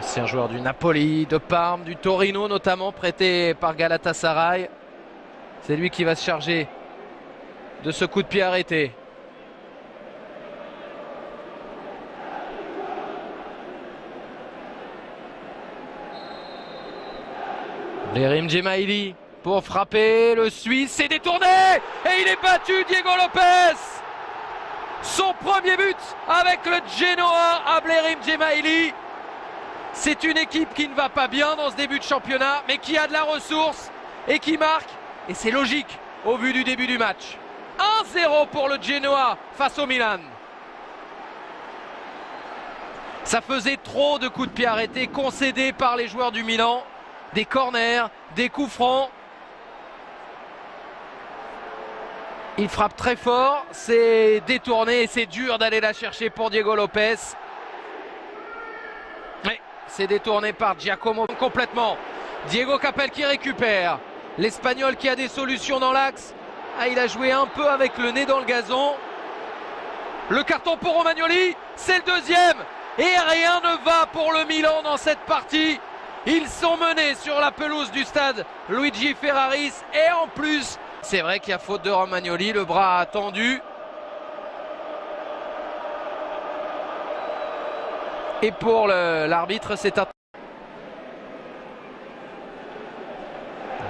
Ancien joueur du Napoli, de Parme, du Torino notamment, prêté par Galatasaray. C'est lui qui va se charger de ce coup de pied arrêté. Blerim Djemaili pour frapper, le Suisse s'est détourné et il est battu, Diego Lopez. Son premier but avec le Genoa à Blerim Djemaili. C'est une équipe qui ne va pas bien dans ce début de championnat, mais qui a de la ressource et qui marque. Et c'est logique au vu du début du match. 1-0 pour le Genoa face au Milan. Ça faisait trop de coups de pied arrêtés concédés par les joueurs du Milan. Des corners, des coups francs. Il frappe très fort, c'est détourné et c'est dur d'aller la chercher pour Diego Lopez. Mais c'est détourné par Giacomo complètement. Diego Capel qui récupère. L'Espagnol qui a des solutions dans l'axe. Ah, il a joué un peu avec le nez dans le gazon. Le carton pour Romagnoli, c'est le deuxième. Et rien ne va pour le Milan dans cette partie. Ils sont menés sur la pelouse du stade Luigi Ferraris. Et en plus, c'est vrai qu'il y a faute de Romagnoli, le bras tendu. Et pour l'arbitre, c'est un...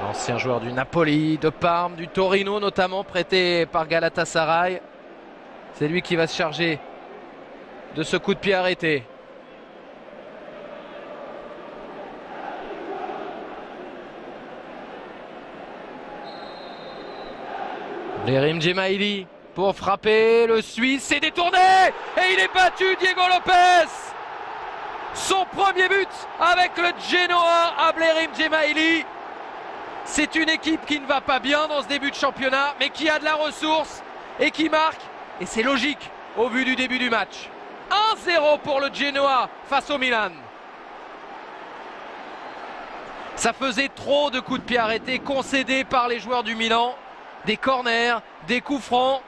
Ancien joueur du Napoli, de Parme, du Torino notamment, prêté par Galatasaray. C'est lui qui va se charger de ce coup de pied arrêté. Blerim Djemaili pour frapper, le Suisse s'est détourné et il est battu, Diego Lopez. Son premier but avec le Genoa à Blerim Djemaili. C'est une équipe qui ne va pas bien dans ce début de championnat, mais qui a de la ressource et qui marque. Et c'est logique au vu du début du match. 1-0 pour le Genoa face au Milan. Ça faisait trop de coups de pied arrêtés concédés par les joueurs du Milan. Des corners, des coups francs.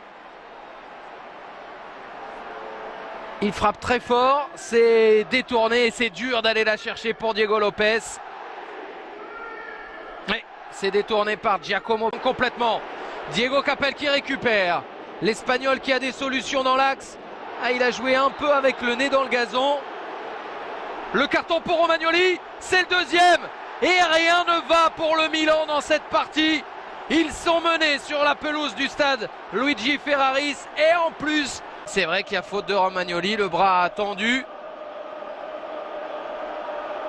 Il frappe très fort, c'est détourné et c'est dur d'aller la chercher pour Diego Lopez. Mais c'est détourné par Giacomo complètement. Diego Capel qui récupère. L'Espagnol qui a des solutions dans l'axe. Ah, il a joué un peu avec le nez dans le gazon. Le carton pour Romagnoli, c'est le deuxième. Et rien ne va pour le Milan dans cette partie. Ils sont menés sur la pelouse du stade Luigi Ferraris. Et en plus, c'est vrai qu'il y a faute de Romagnoli, le bras tendu.